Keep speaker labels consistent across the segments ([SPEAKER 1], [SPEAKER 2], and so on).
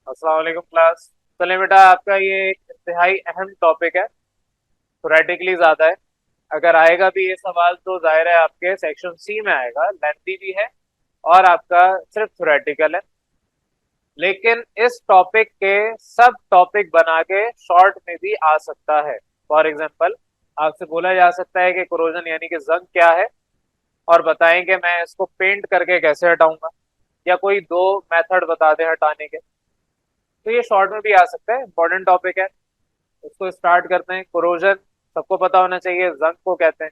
[SPEAKER 1] अस्सलाम वालेकुम क्लास। चलिए बेटा, आपका ये एक इंतहाई अहम टॉपिक है, थोरेटिकली ज्यादा है। अगर आएगा भी ये सवाल तो जाहिर है आपके सेक्शन सी में आएगा, लेंथी भी है और आपका सिर्फ थोरेटिकल है। लेकिन इस टॉपिक के सब टॉपिक बना के शॉर्ट में भी आ सकता है। फॉर एग्जाम्पल, आपसे बोला जा सकता है कि कोरोजन यानी कि जंग क्या है, और बताएंगे मैं इसको पेंट करके कैसे हटाऊंगा, या कोई दो मेथड बता दें हटाने के। तो ये शॉर्ट में भी आ सकता है, इंपॉर्टेंट टॉपिक है। उसको स्टार्ट करते हैं। कोरोजन सबको पता होना चाहिए, जंग को कहते हैं।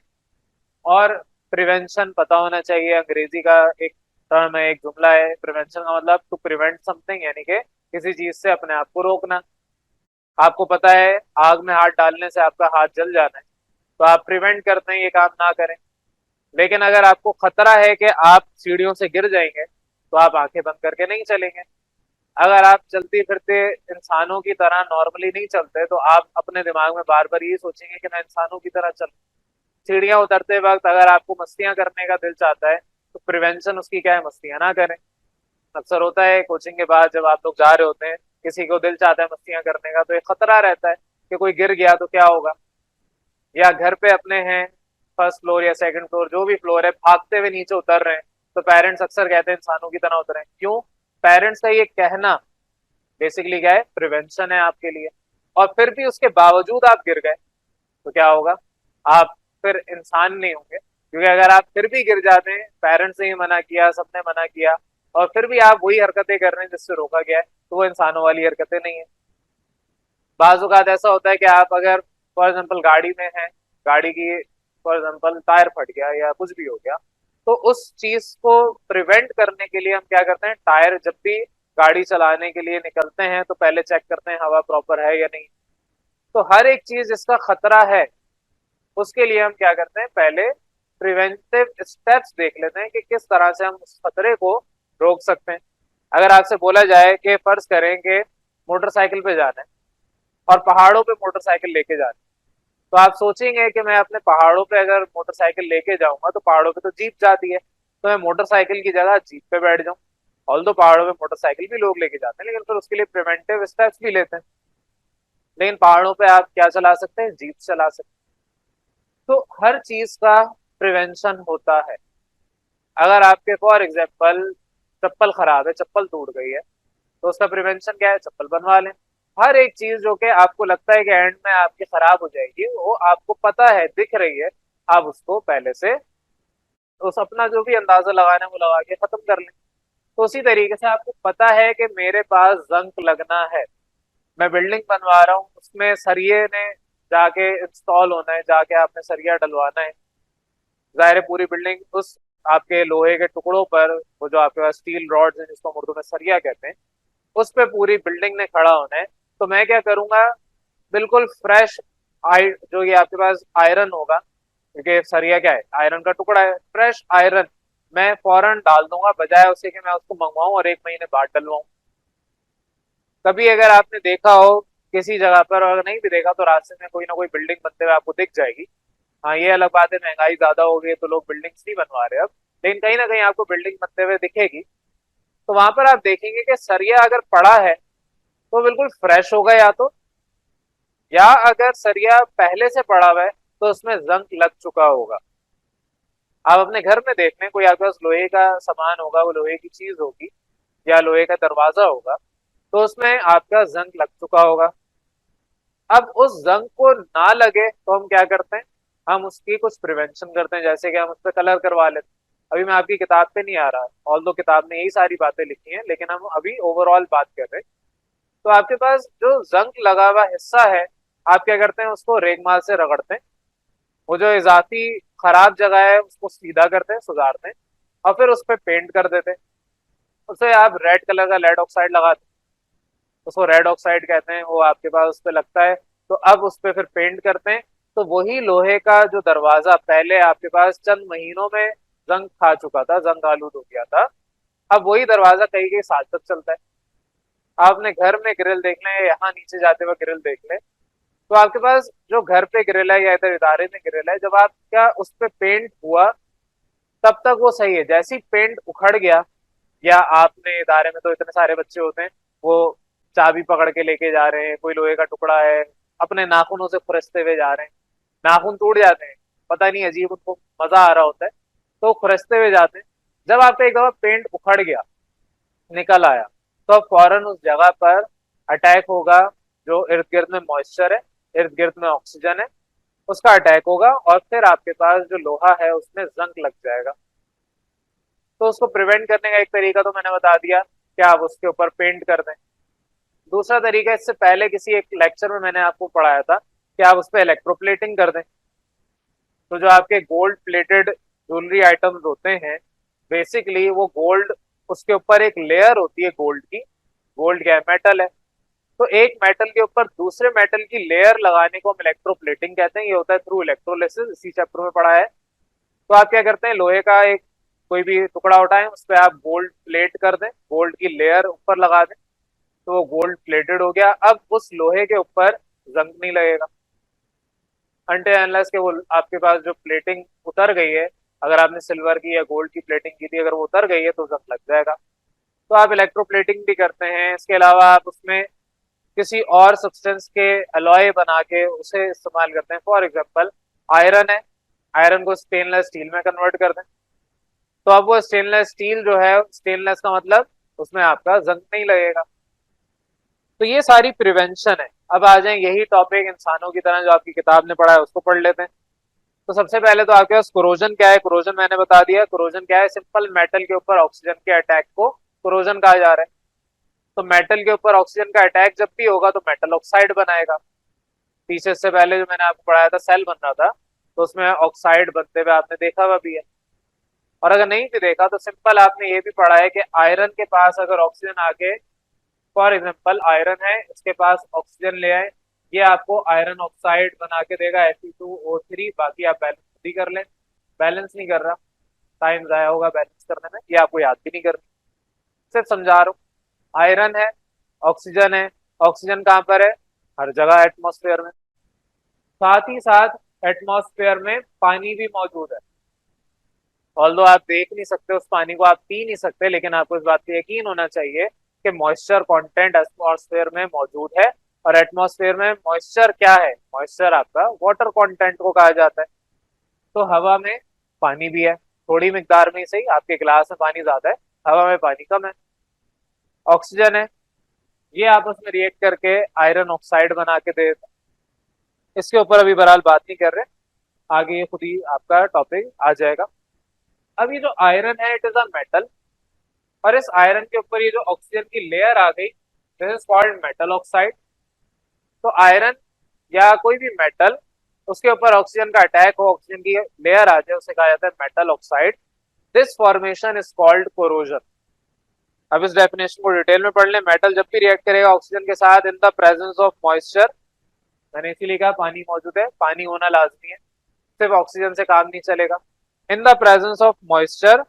[SPEAKER 1] और प्रिवेंशन पता होना चाहिए, अंग्रेजी का एक टर्म है, एक जुमला है। प्रिवेंशन का मतलब टू प्रिवेंट समथिंग, यानी कि किसी चीज से अपने आप को रोकना। आपको पता है आग में हाथ डालने से आपका हाथ जल जाना है, तो आप प्रिवेंट करते हैं ये काम ना करें। लेकिन अगर आपको खतरा है कि आप सीढ़ियों से गिर जाएंगे, तो आप आंखें बंद करके नहीं चलेंगे। अगर आप चलते फिरते इंसानों की तरह नॉर्मली नहीं चलते, तो आप अपने दिमाग में बार बार ये सोचेंगे कि मैं इंसानों की तरह चल। सीढ़ियां उतरते वक्त अगर आपको मस्तियां करने का दिल चाहता है, तो प्रिवेंशन उसकी क्या है, मस्तियां ना करें। अक्सर होता है कोचिंग के बाद जब आप लोग जा रहे होते हैं, किसी को दिल चाहता है मस्तियां करने का, तो एक खतरा रहता है कि कोई गिर गया तो क्या होगा। या घर पे अपने हैं, फर्स्ट फ्लोर या सेकंड फ्लोर जो भी फ्लोर है, भागते हुए नीचे उतर रहे हैं, तो पेरेंट्स अक्सर कहते हैं इंसानों की तरह उतरें। क्यों? पेरेंट्स का ये कहना बेसिकली क्या है, प्रिवेंशन है आपके लिए। और फिर भी उसके बावजूद आप गिर गए, तो क्या होगा, आप फिर इंसान नहीं होंगे। क्योंकि अगर आप फिर भी गिर जाते हैं, पेरेंट्स ने ही मना किया, सबने मना किया, और फिर भी आप वही हरकतें कर रहे हैं जिससे रोका गया है, तो वो इंसानों वाली हरकतें नहीं है। बाज़ ऐसा होता है कि आप अगर फॉर एग्जाम्पल गाड़ी में हैं, गाड़ी की फॉर एग्जाम्पल टायर फट गया या कुछ भी हो गया, तो उस चीज को प्रिवेंट करने के लिए हम क्या करते हैं, टायर जब भी गाड़ी चलाने के लिए निकलते हैं तो पहले चेक करते हैं हवा प्रॉपर है या नहीं। तो हर एक चीज जिसका खतरा है, उसके लिए हम क्या करते हैं, पहले प्रिवेंटिव स्टेप्स देख लेते हैं कि किस तरह से हम उस खतरे को रोक सकते हैं। अगर आपसे बोला जाए कि फर्ज करें कि मोटरसाइकिल पे जाना है और पहाड़ों पे मोटरसाइकिल लेके जाना है, तो आप सोचेंगे कि मैं अपने पहाड़ों पे अगर मोटरसाइकिल लेके जाऊंगा, तो पहाड़ों पे तो जीप जाती है, तो मैं मोटरसाइकिल की जगह जीप पे बैठ जाऊं। ऑल दो पहाड़ों पे मोटरसाइकिल भी लोग लेके जाते हैं, लेकिन फिर उसके लिए प्रिवेंटिव स्टेप्स भी लेते हैं। लेकिन पहाड़ों पे आप क्या चला सकते हैं, जीप चला सकते हैं। तो हर चीज का प्रिवेंशन होता है। अगर आपके फॉर एग्जाम्पल चप्पल खराब है, चप्पल टूट गई है, तो उसका प्रिवेंशन क्या है, चप्पल बनवा लें। हर एक चीज जो कि आपको लगता है कि एंड में आपकी खराब हो जाएगी, वो आपको पता है, दिख रही है, आप उसको पहले से उस अपना जो भी अंदाजा लगाना है वो लगा के खत्म कर लें। तो उसी तरीके से आपको पता है कि मेरे पास जंग लगना है, मैं बिल्डिंग बनवा रहा हूँ, उसमें सरिये ने जाके इंस्टॉल होना है, जाके आपने सरिया डलवाना है। जाहिर है पूरी बिल्डिंग उस आपके लोहे के टुकड़ों पर, वो जो आपके पास स्टील रॉड्स हैं जिसको हम उर्दू में सरिया कहते हैं, उस पे पूरी बिल्डिंग ने खड़ा होना है। तो मैं क्या करूंगा, बिल्कुल फ्रेश आई जो ये आपके पास आयरन होगा, क्योंकि सरिया क्या है, आयरन का टुकड़ा है, फ्रेश आयरन मैं फौरन डाल दूंगा, बजाय उसे कि मैं उसको मंगवाऊं और एक महीने बाद डलवाऊं। कभी अगर आपने देखा हो किसी जगह पर, और अगर नहीं भी देखा तो रास्ते में कोई ना कोई बिल्डिंग बनते हुए आपको दिख जाएगी। हाँ, ये अलग बात है, महंगाई ज्यादा हो गई है तो लोग बिल्डिंग्स नहीं बनवा रहे अब, लेकिन कहीं ना कहीं आपको बिल्डिंग बनते हुए दिखेगी। तो वहां पर आप देखेंगे कि सरिया अगर पड़ा है तो बिल्कुल फ्रेश होगा, या अगर सरिया पहले से पड़ा हुआ है तो उसमें जंग लग चुका होगा। आप अपने घर में देख लें, कोई आपके पास लोहे का सामान होगा, वो लोहे की चीज होगी या लोहे का दरवाजा होगा, तो उसमें आपका जंग लग चुका होगा। अब उस जंग को ना लगे तो हम क्या करते हैं, हम उसकी कुछ प्रिवेंशन करते हैं, जैसे कि हम उस पर कलर करवा लेते हैं। अभी मैं आपकी किताब पे नहीं आ रहा, ऑल दो किताब में यही सारी बातें लिखी हैं, लेकिन हम अभी ओवरऑल बात कर रहे हैं। तो आपके पास जो जंग लगा हुआ हिस्सा है, आप क्या करते हैं, उसको रेगमाल से रगड़ते हैं। वो जो इजाफी खराब जगह है उसको सीधा करते हैं, सुधारते हैं, और फिर उस पर पेंट कर देते हैं। उसे आप रेड कलर का लेड ऑक्साइड लगाते हैं, उसको रेड ऑक्साइड कहते हैं, वो आपके पास उस पर लगता है। तो अब उस पर फिर पेंट करते हैं। तो वही लोहे का जो दरवाजा पहले आपके पास चंद महीनों में जंग खा चुका था, जंग आलूद हो गया था, अब वही दरवाजा कई कई साल तक चलता है। आपने घर में ग्रिल देख लें, यहाँ नीचे जाते हुए ग्रिल देख लें, तो आपके पास जो घर पे ग्रिल है या इधर इदारे में ग्रिल है, जब आपका उस पे पेंट हुआ तब तक वो सही है। जैसे ही पेंट उखड़ गया, या आपने इदारे में तो इतने सारे बच्चे होते हैं, वो चाबी पकड़ के लेके जा रहे हैं, कोई लोहे का टुकड़ा है, अपने नाखूनों से खुरसते हुए जा रहे हैं, नाखून टूट जाते हैं, पता नहीं अजीब उनको मजा आ रहा होता है, तो खुरसते हुए जाते हैं। जब आपका एक दफा पेंट उखड़ गया, निकल आया, तो अब फौरन उस जगह पर अटैक होगा। जो इर्द गिर्द में मॉइस्चर है, इर्द गिर्द में ऑक्सीजन है, उसका अटैक होगा, और फिर आपके पास जो लोहा है उसमें जंग लग जाएगा। तो उसको प्रिवेंट करने का एक तरीका तो मैंने बता दिया कि आप उसके ऊपर पेंट कर दें। दूसरा तरीका, इससे पहले किसी एक लेक्चर में मैंने आपको पढ़ाया था कि आप उस पर इलेक्ट्रोप्लेटिंग कर दें। तो जो आपके गोल्ड प्लेटेड ज्वेलरी आइटम्स होते हैं, बेसिकली वो गोल्ड, उसके ऊपर एक लेयर होती है गोल्ड की। गोल्ड क्या है? मेटल है। तो एक मेटल के ऊपर दूसरे मेटल की लेयर लगाने को हम इलेक्ट्रोप्लेटिंग कहते हैं। ये होता है थ्रू इलेक्ट्रोलिसिस, इसी चैप्टर में पढ़ा है। तो आप क्या करते हैं, लोहे का एक कोई भी टुकड़ा उठाएं, उस पर आप गोल्ड प्लेट कर दें, गोल्ड की लेयर ऊपर लगा दें, तो वो गोल्ड प्लेटेड हो गया। अब उस लोहे के ऊपर जंग नहीं लगेगा अनटिल अनलेस के वो आपके पास जो प्लेटिंग उतर गई है, अगर आपने सिल्वर की या गोल्ड की प्लेटिंग की थी, अगर वो उतर गई है तो जंग लग जाएगा। तो आप इलेक्ट्रोप्लेटिंग भी करते हैं। इसके अलावा आप उसमें किसी और सब्सटेंस के अलॉय बना के उसे इस्तेमाल करते हैं। फॉर एग्जाम्पल, आयरन है, आयरन को स्टेनलेस स्टील में कन्वर्ट कर दें, तो अब वो स्टेनलेस स्टील जो है, स्टेनलेस का मतलब उसमें आपका जंग नहीं लगेगा। तो ये सारी प्रिवेंशन है। अब आ जाए यही टॉपिक इंसानों की तरह जो आपकी किताब ने पढ़ा है उसको पढ़ लेते हैं। तो सबसे पहले तो आपके पास कोरोजन क्या है। कोरोजन मैंने बता दिया। कोरोजन क्या है? सिंपल मेटल के ऊपर ऑक्सीजन के अटैक को कोरोजन कहा जा रहा है। तो मेटल के ऊपर ऑक्सीजन का अटैक जब भी होगा तो मेटल ऑक्साइड बनाएगा। पीछे से पहले जो मैंने आपको पढ़ाया था, सेल बन रहा था, तो उसमें ऑक्साइड बनते हुए आपने देखा हुआ भी है। और अगर नहीं भी देखा तो सिंपल आपने ये भी पढ़ा है कि आयरन के पास अगर ऑक्सीजन आके, फॉर एग्जाम्पल आयरन है, इसके पास ऑक्सीजन ले आए, ये आपको आयरन ऑक्साइड बना के देगा Fe2O3। बाकी आप बैलेंस भी कर लें। बैलेंस नहीं कर रहा, टाइम जाया होगा बैलेंस करने में, ये आपको याद भी नहीं करनी, सिर्फ समझा रहा हूँ। आयरन है, ऑक्सीजन है। ऑक्सीजन कहाँ पर है? हर जगह एटमॉस्फेयर में। साथ ही साथ एटमॉस्फेयर में पानी भी मौजूद है। ऑल्दो आप देख नहीं सकते उस पानी को, आप पी नहीं सकते, लेकिन आपको इस बात का यकीन होना चाहिए कि मॉइस्चर कंटेंट एटमॉस्फेयर में मौजूद है। और एटमॉस्फेयर में मॉइस्चर क्या है? मॉइस्चर आपका वाटर कंटेंट को कहा जाता है। तो हवा में पानी भी है, थोड़ी मिकदार में ही सही। आपके गिलास में पानी ज्यादा है, हवा में पानी कम है। ऑक्सीजन है, ये आपस में रिएक्ट करके आयरन ऑक्साइड बना के दे देता है। इसके ऊपर अभी बहरहाल बात नहीं कर रहे, आगे ये खुद ही आपका टॉपिक आ जाएगा। अब ये जो आयरन है, इट इज अ मेटल, और इस आयरन के ऊपर ये जो ऑक्सीजन की लेयर आ गई, this is called metal oxide. तो आयरन या कोई भी मेटल, उसके ऊपर ऑक्सीजन का अटैक हो, ऑक्सीजन की लेयर आ जाए, उसे कहा जाता है metal oxide. This formation is called corrosion. अब इस डेफिनेशन को डिटेल में पढ़ लें। मेटल जब भी रिएक्ट करेगा ऑक्सीजन के साथ इन द प्रेजेंस ऑफ मॉइस्चर, मैंने इसीलिए कहा पानी मौजूद है, पानी होना लाजमी है, सिर्फ ऑक्सीजन से काम नहीं चलेगा। In the presence of moisture,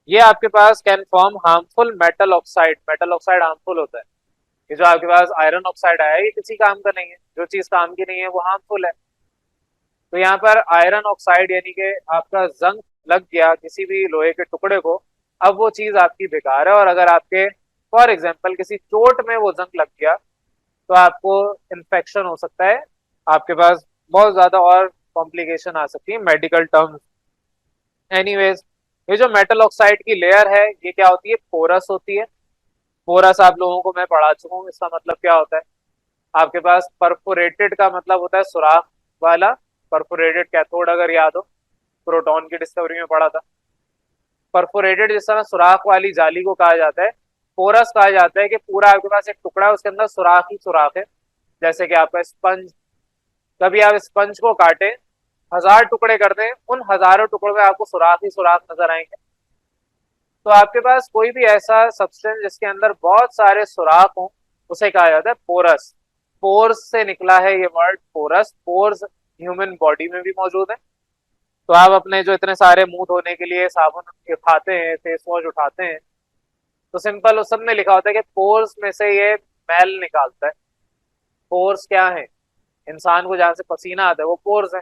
[SPEAKER 1] ये आपके पास can form harmful metal oxide. Metal oxide harmful होता है। ये जो आपके पास आयरन ऑक्साइड आया है, ये किसी काम का नहीं है। जो चीज काम की नहीं है वो हार्मफुल है। तो यहाँ पर आयरन ऑक्साइड यानी कि आपका जंग लग गया किसी भी लोहे के टुकड़े को, अब वो चीज आपकी बेकार है। और अगर आपके फॉर एग्जाम्पल किसी चोट में वो जंग लग गया तो आपको इन्फेक्शन हो सकता है, आपके पास बहुत ज्यादा और कॉम्प्लिकेशन आ सकती है मेडिकल टर्म्स। एनीवेज, ये जो मेटल ऑक्साइड की लेयर है, ये क्या होती है? पोरस होती है। पोरस आप लोगों को मैं पढ़ा चुका हूँ, इसका मतलब क्या होता है? आपके पास परफोरेटेड का मतलब होता है सुराख वाला। परफोरेटेड कैथोड अगर याद हो, प्रोटॉन की डिस्कवरी में पढ़ा था। परफोरेटेड जिस समय सुराख वाली जाली को कहा जाता है। पोरस कहा जाता है कि पूरा आपके पास एक टुकड़ा है, उसके अंदर सुराख ही सुराख है। जैसे कि आपका स्पंज, कभी आप स्पंज को काटे, 1000 टुकड़े कर दें, उन हजारों टुकड़ों में आपको सुराख ही सुराख नजर आएंगे। तो आपके पास कोई भी ऐसा सब्सटेंस जिसके अंदर बहुत सारे सुराख हों, उसे कहा जाता है पोरस। पोर्स से निकला है ये word porous. Pores human body में भी मौजूद है। तो आप अपने जो इतने सारे मुंह धोने के लिए साबुन उठाते हैं, फेस वॉश उठाते हैं, तो सिंपल उस सब में लिखा होता है कि पोर्स में से ये मैल निकालता है। पोर्स क्या है? इंसान को जहां से पसीना आता है वो पोर्स है।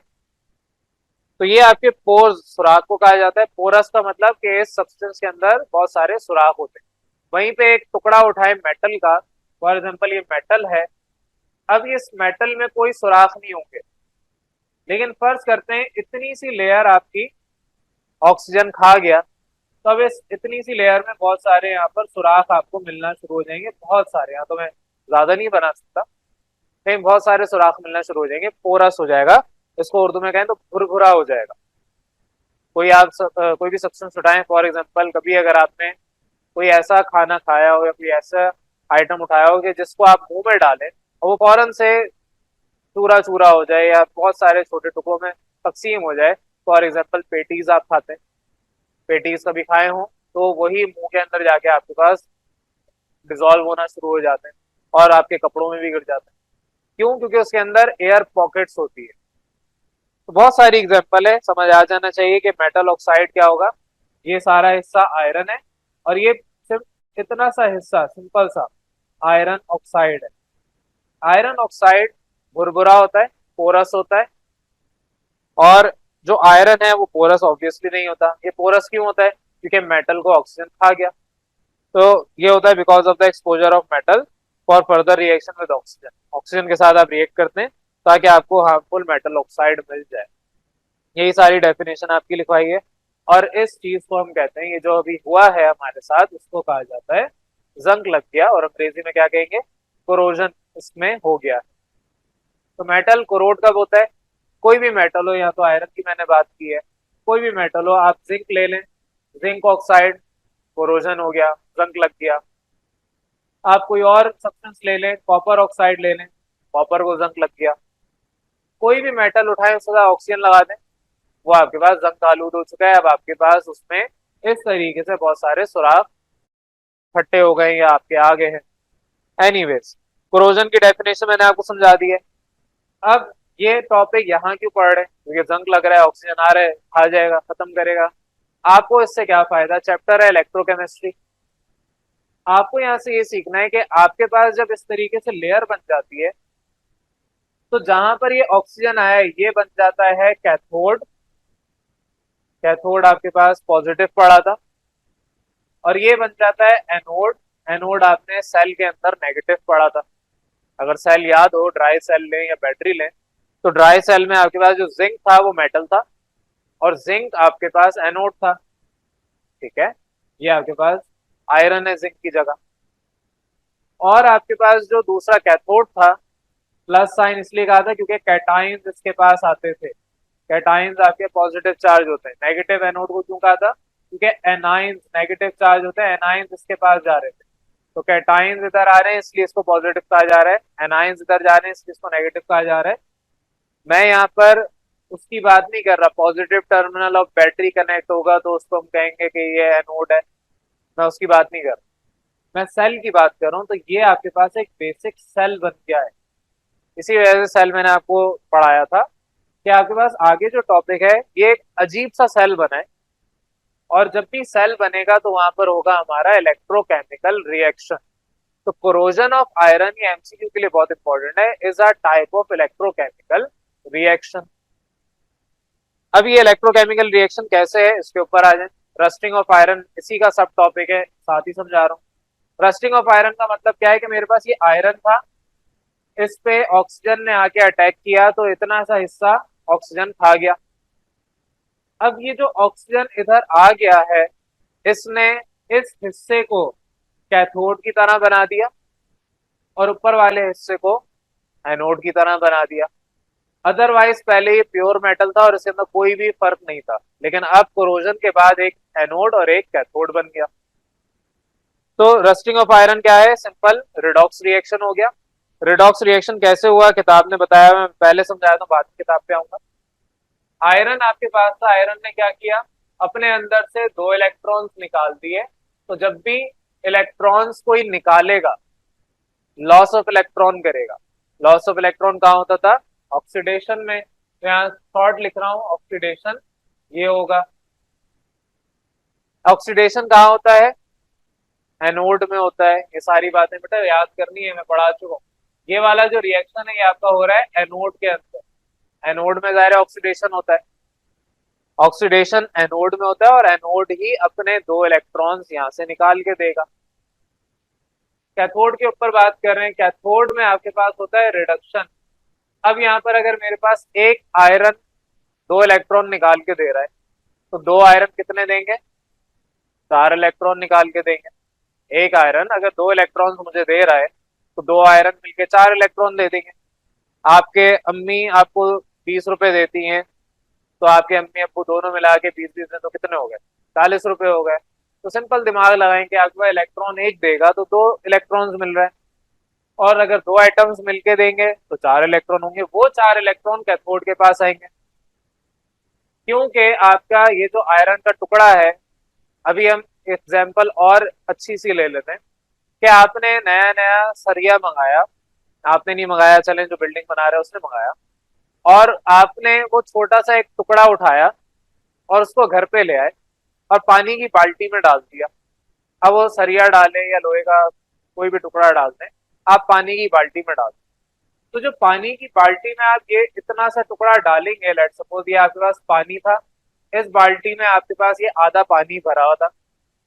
[SPEAKER 1] तो ये आपके पोर्स, सुराख को कहा जाता है। पोरस का मतलब कि इस सब्सटेंस के अंदर बहुत सारे सुराख होते हैं। वहीं पे एक टुकड़ा उठाए मेटल का, फॉर एग्जाम्पल ये मेटल है, अब इस मेटल में कोई सुराख नहीं होंगे, लेकिन फर्ज करते हैं इतनी सी लेयर आपकी ऑक्सीजन खा गया, तो अब इस इतनी सी लेयर में बहुत सारे यहाँ पर सुराख आपको मिलना शुरू हो जाएंगे, बहुत सारे। यहाँ तो मैं ज्यादा नहीं बना सकता, लेकिन बहुत सारे सुराख मिलना शुरू हो जाएंगे, पोरस हो जाएगा। इसको उर्दू में कहें तो भुरभुरा हो जाएगा। कोई भी सब्सटेंस उठाएं, फॉर एग्जाम्पल कभी अगर आपने कोई ऐसा खाना खाया हो या कोई ऐसा आइटम उठाया हो कि जिसको आप मुंह में डालें और वो फौरन से चूरा चूरा हो जाए या बहुत सारे छोटे टुकड़ों में तकसीम हो जाए। फॉर एग्जाम्पल पेटीज आप खाते हैं, पेटीज कभी खाए हो तो वही मुंह के अंदर जाके आपके पास डिजोल्व होना शुरू हो जाते हैं और आपके कपड़ों में भी गिर जाते हैं। क्यों? क्योंकि उसके अंदर एयर पॉकेट्स होती है। तो बहुत सारी एग्जाम्पल है, समझ आ जाना चाहिए कि मेटल ऑक्साइड क्या होगा। ये सारा हिस्सा आयरन है और ये सिर्फ इतना सा हिस्सा सिंपल सा आयरन ऑक्साइड है। आयरन ऑक्साइड भुरभुरा होता है, पोरस होता है। और जो आयरन है वो पोरस ऑब्वियसली नहीं होता। ये पोरस क्यों होता है? क्योंकि मेटल को ऑक्सीजन खा गया। तो ये होता है because of the exposure of metal for further reaction with oxygen. Oxygen के साथ आप रिएक्ट करते हैं ताकि आपको हार्मफुल मेटल ऑक्साइड मिल जाए। यही सारी डेफिनेशन आपकी लिखवाई है। और इस चीज को हम कहते हैं, ये जो अभी हुआ है हमारे साथ, उसको कहा जाता है जंग लग गया, और अंग्रेजी में क्या कहेंगे? कोरोजन इसमें हो गया। तो मेटल कोरोड कब होता है? कोई भी मेटल हो, या तो आयरन की मैंने बात की है, कोई भी मेटल हो, आप जिंक ले लें, जिंक ऑक्साइड, कोरोजन हो गया, जंग लग गया। आप कोई और सब्सटेंस ले लें, कॉपर ऑक्साइड ले लें, कॉपर को जंग लग गया। कोई भी मेटल उठाए उसके साथ ऑक्सीजन लगा दें, वो आपके पास जंग आलूद हो चुका है। अब आपके पास उसमें इस तरीके से बहुत सारे सुराख इकट्ठे हो गए या आपके आगे हैं। एनीवेज, कोरोजन की डेफिनेशन मैंने आपको समझा दी है। अब ये टॉपिक यहाँ क्यों पढ़ रहे हैं? क्योंकि जंग लग रहा है, ऑक्सीजन आ रहा है, खा जाएगा, खत्म करेगा। आपको इससे क्या फायदा? चैप्टर है इलेक्ट्रोकेमिस्ट्री। आपको यहाँ से ये सीखना है कि आपके पास जब इस तरीके से लेयर बन जाती है, तो जहां पर ये ऑक्सीजन आया है ये बन जाता है कैथोड। कैथोड आपके पास पॉजिटिव पड़ा था, और ये बन जाता है एनोड। एनोड आपने सेल के अंदर नेगेटिव पड़ा था। अगर सेल याद हो, ड्राई सेल लें या बैटरी लें, तो ड्राई सेल में आपके पास जो जिंक था वो मेटल था, और जिंक आपके पास एनोड था। ठीक है, ये आपके पास आयरन है जिंक की जगह। और आपके पास जो दूसरा कैथोड था, प्लस साइन इसलिए कहा था क्योंकि कैटाइंस इसके पास आते थे। कैटाइंस आपके पॉजिटिव चार्ज होते हैं। नेगेटिव एनोड को क्यों कहा था? क्योंकि एनाइंस नेगेटिव चार्ज होते हैं, एनाइंस इसके पास जा रहे थे। तो कैटाइंस इधर आ रहे हैं इसलिए इसको पॉजिटिव कहा जा रहा है, एनाइंस इधर जा रहे हैं इसलिए इसको नेगेटिव कहा जा रहा है। मैं यहाँ पर उसकी बात नहीं कर रहा, positive terminal of battery connect होगा तो उसको हम कहेंगे कि ये एनोड है, मैं उसकी बात नहीं कर रहा। मैं सेल की बात कर रहा हूँ। तो ये आपके पास एक बेसिक सेल बन गया है। इसी वजह से सेल मैंने आपको पढ़ाया था कि आपके पास आगे जो टॉपिक है ये एक अजीब सा सेल बना है, और जब भी सेल बनेगा तो वहां पर होगा हमारा इलेक्ट्रोकेमिकल रिएक्शन। तो कोरोजन ऑफ आयरन, ये एमसीक्यू के लिए बहुत इंपॉर्टेंट है, is a type of electrochemical reaction. अब ये इलेक्ट्रोकेमिकल रिएक्शन कैसे है, इसके ऊपर आ जाए। रस्टिंग ऑफ आयरन इसी का सब टॉपिक है, साथ ही समझा रहा हूँ। रस्टिंग ऑफ आयरन का मतलब क्या है कि मेरे पास ये आयरन था, इस पे ऑक्सीजन ने आके अटैक किया तो इतना सा हिस्सा ऑक्सीजन खा गया। अब ये जो ऑक्सीजन इधर आ गया है, इसने इस हिस्से को कैथोड की तरह बना दिया और ऊपर वाले हिस्से को एनोड की तरह बना दिया। अदरवाइज पहले ये प्योर मेटल था और इसके अंदर कोई भी फर्क नहीं था, लेकिन अब कोरोजन के बाद एक एनोड और एक कैथोड बन गया। तो रस्टिंग ऑफ आयरन क्या है? सिंपल रिडॉक्स रिएक्शन हो गया। रिडॉक्स रिएक्शन कैसे हुआ किताब ने बताया, मैं पहले समझाया था, बाद की किताब पे आऊंगा। आयरन आपके पास था, आयरन ने क्या किया? अपने अंदर से दो इलेक्ट्रॉन्स निकाल दिए। तो जब भी इलेक्ट्रॉन्स कोई निकालेगा, लॉस ऑफ इलेक्ट्रॉन करेगा। लॉस ऑफ इलेक्ट्रॉन कहाँ होता था? ऑक्सीडेशन में। तो यहाँ शॉर्ट लिख रहा हूं, ऑक्सीडेशन ये होगा। ऑक्सीडेशन कहाँ होता है? एनोड में होता है। ये सारी बातें बेटा याद करनी है, मैं पढ़ा चुका हूँ। ये वाला जो रिएक्शन है ये आपका हो रहा है एनोड के अंदर। एनोड में जाहिर है ऑक्सीडेशन होता है, ऑक्सीडेशन एनोड में होता है और एनोड ही अपने 2 इलेक्ट्रॉन्स यहां से निकाल के देगा। कैथोड के ऊपर बात कर रहे हैं, कैथोड में आपके पास होता है रिडक्शन। अब यहाँ पर अगर मेरे पास एक आयरन 2 इलेक्ट्रॉन निकाल के दे रहा है, तो 2 आयरन कितने देंगे? 4 इलेक्ट्रॉन निकाल के देंगे। एक आयरन अगर 2 इलेक्ट्रॉन मुझे दे रहा है, तो 2 आयरन मिलके 4 इलेक्ट्रॉन दे देंगे। आपके अम्मी आपको 20 रुपए देती हैं, तो आपके अम्मी अब्बू दोनों मिला के 20-20 में तो कितने हो गए? 40 रुपए हो गए। तो सिंपल दिमाग लगाएं कि आपको इलेक्ट्रॉन एक देगा तो 2 इलेक्ट्रॉन्स मिल रहे हैं, और अगर 2 आइटम्स मिलके देंगे तो 4 इलेक्ट्रॉन होंगे। वो 4 इलेक्ट्रॉन कैथोड के पास आएंगे, क्योंकि आपका ये जो आयरन का टुकड़ा है, अभी हम एग्जाम्पल और अच्छी सी ले लेते हैं कि आपने नया नया सरिया मंगाया, आपने नहीं मंगाया, चलें जो बिल्डिंग बना रहे हैं उसने मंगाया, और आपने वो छोटा सा एक टुकड़ा उठाया और उसको घर पे ले आए और पानी की बाल्टी में डाल दिया। अब वो सरिया डालें या लोहे का कोई भी टुकड़ा डाल दें, आप पानी की बाल्टी में डाल दें। तो जो पानी की बाल्टी में आप ये इतना सा टुकड़ा डालेंगे, लेट सपोज ये आपके पास पानी था, इस बाल्टी में आपके पास ये आधा पानी भरा हुआ था,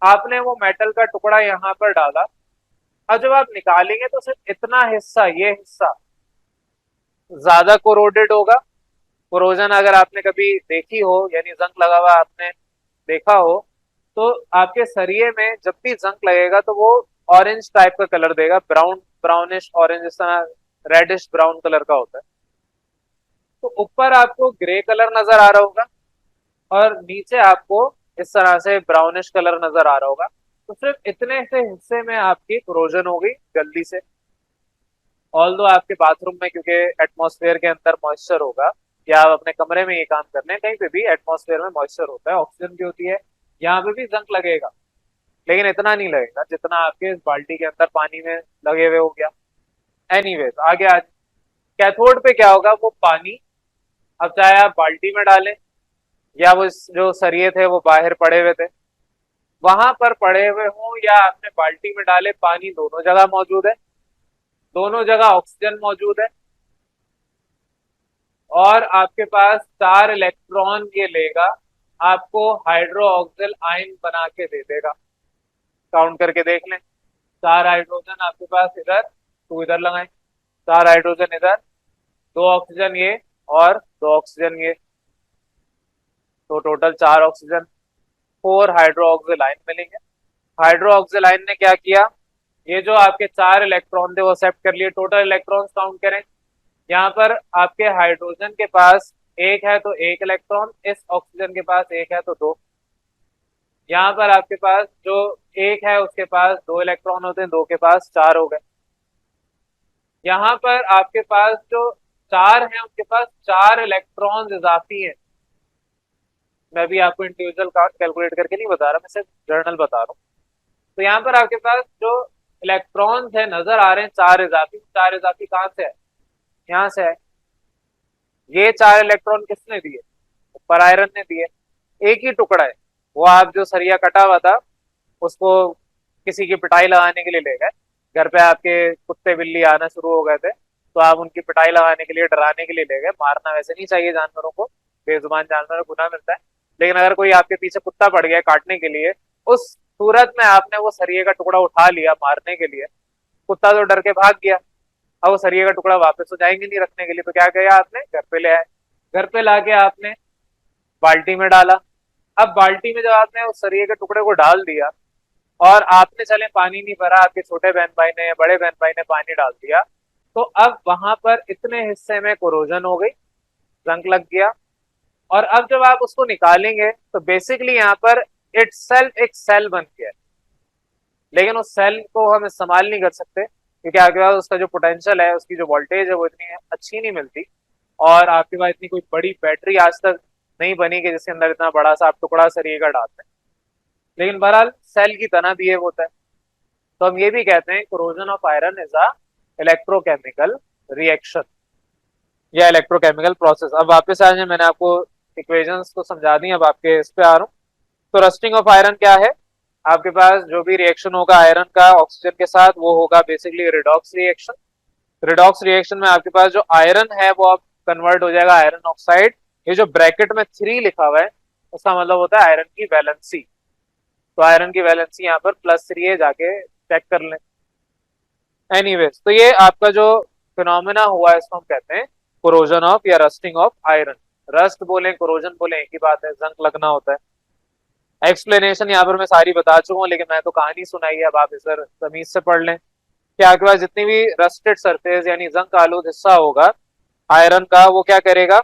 [SPEAKER 1] आपने वो मेटल का टुकड़ा यहाँ पर डाला। अब जब आप निकालेंगे तो सिर्फ इतना हिस्सा, ये हिस्सा ज्यादा कोरोडेड होगा। कोरोजन अगर आपने कभी देखी हो, यानी जंग लगा हुआ आपने देखा हो, तो आपके सरिये में जब भी जंग लगेगा तो वो ऑरेंज टाइप का कलर देगा, ब्राउन ब्राउनिश ऑरेंज, इस तरह रेडिश ब्राउन कलर का होता है। तो ऊपर आपको ग्रे कलर नजर आ रहा होगा और नीचे आपको इस तरह से ब्राउनिश कलर नजर आ रहा होगा। तो सिर्फ इतने से हिस्से में आपकी कोरोजन हो गई जल्दी से। ऑल दो आपके बाथरूम में, क्योंकि एटमॉस्फेयर के अंदर मॉइस्चर होगा, या आप अपने कमरे में ये काम कर लें, कहीं पे भी एटमॉस्फेयर में मॉइस्चर होता है, ऑक्सीजन भी होती है, यहाँ पे भी जंग लगेगा, लेकिन इतना नहीं लगेगा जितना आपके इस बाल्टी के अंदर पानी में लगे हुए हो गया। एनीवेज आगे आज कैथोड पे क्या होगा, वो पानी अब चाहे आप बाल्टी में डालें या वो जो सरिये थे वो बाहर पड़े हुए थे वहां पर पड़े हुए हों, या आपने बाल्टी में डाले, पानी दोनों जगह मौजूद है, दोनों जगह ऑक्सीजन मौजूद है, और आपके पास 4 इलेक्ट्रॉन ये लेगा, आपको हाइड्रो ऑक्सिल आयन बना के दे देगा। काउंट करके देख लें, 4 हाइड्रोजन आपके पास इधर, 2 इधर लगाएं, 4 हाइड्रोजन इधर, 2 ऑक्सीजन ये और 2 ऑक्सीजन ये, तो टोटल 4 ऑक्सीजन, 4 हाइड्रो ऑक्सिल आयन मिलेंगे। हाइड्रो ऑक्सिल आयन ने क्या किया, ये जो आपके 4 इलेक्ट्रॉन थे वो एक्सेप्ट कर लिए। टोटल इलेक्ट्रॉन्स काउंट करें, यहाँ पर आपके हाइड्रोजन के पास एक है तो 1 इलेक्ट्रॉन, इस ऑक्सीजन के पास एक है तो 2। यहाँ पर आपके पास जो एक है उसके पास 2 इलेक्ट्रॉन होते हैं, 2 के पास 4 हो गए। यहाँ पर आपके पास जो 4 हैं उनके पास 4 इलेक्ट्रॉन्स इजाफी हैं। मैं भी आपको इंडिविजुअल कैलकुलेट करके नहीं बता रहा, मैं सिर्फ जर्नल बता रहा हूँ। तो यहाँ पर आपके पास जो इलेक्ट्रॉन्स है नजर आ रहे हैं 4 इजाफी, 4 इजाफी कहाँ से है? यहाँ से है। ये 4 इलेक्ट्रॉन किसने दिए? ऊपर आयरन ने दिए। एक ही टुकड़ा है, वो आप जो सरिया कटा हुआ था उसको किसी की पिटाई लगाने के लिए ले गए, घर पे आपके कुत्ते बिल्ली आना शुरू हो गए थे, तो आप उनकी पिटाई लगाने के लिए, डराने के लिए ले गए। मारना वैसे नहीं चाहिए जानवरों को, बेजुबान जानवर को गुनाह मिलता है, लेकिन अगर कोई आपके पीछे कुत्ता पड़ गया काटने के लिए, उस सूरत में आपने वो सरिये का टुकड़ा उठा लिया मारने के लिए, कुत्ता तो डर के भाग गया, अब वो सरिये का टुकड़ा वापस तो जाएंगे नहीं रखने के लिए, तो क्या किया आपने? घर पे ले आए। घर पे लाके आपने बाल्टी में डाला। अब बाल्टी में जब आपने उस सरिये के टुकड़े को डाल दिया और आपने, चले पानी नहीं भरा, आपके छोटे बहन भाई ने या बड़े बहन भाई ने पानी डाल दिया, तो अब वहां पर इतने हिस्से में कोरोजन हो गई, जंग लग गया। और अब जब आप उसको निकालेंगे तो बेसिकली यहाँ पर इटसेल्फ एक सेल बन गया है, लेकिन उस सेल को हम इस्तेमाल नहीं कर सकते क्योंकि आपके पास उसका जो पोटेंशियल है, उसकी जो वोल्टेज है वो इतनी अच्छी नहीं मिलती, और आपके पास इतनी कोई बड़ी बैटरी आज तक नहीं बनी कि जिसके अंदर इतना बड़ा सा आप टुकड़ा सरिये का डालते हैं। लेकिन बहरहाल सेल की तरह बिहेव होता है। तो हम ये भी कहते हैं corrosion of iron is a electrochemical reaction या इलेक्ट्रोकेमिकल प्रोसेस। अब वापस आ जाए, मैंने आपको इक्वेशंस तो समझा दी, अब आपके इस पे आ रहा हूँ। तो रस्टिंग ऑफ आयरन क्या है? आपके पास जो भी रिएक्शन होगा आयरन का ऑक्सीजन के साथ वो होगा basically redox reaction. Redox reaction में आपके पास जो आयरन है वो अब कन्वर्ट हो जाएगा आयरन ऑक्साइड। ये जो ब्रैकेट में 3 लिखा हुआ है उसका मतलब होता है आयरन की वैलेंसी। तो आयरन की वैलेंसी यहाँ पर +3 है, जाके चेक कर लें। एनीवेज, तो ये आपका जो फिनोमेना हुआ है इसको हम कहते हैं कोरोजन ऑफ या रस्टिंग ऑफ आयरन। रस्ट बोले कोरोजन बोले एक ही बात है, जंग लगना होता है। एक्सप्लेनेशन यहाँ पर मैं सारी बता चुका हूँ, लेकिन मैं तो कहानी सुनाई है, अब आप इधर तमीज से पढ़ लें कि आपके पास जितनी भी रस्टेड सरफेस यानी जंग आलूद हिस्सा होगा आयरन का, वो क्या करेगा,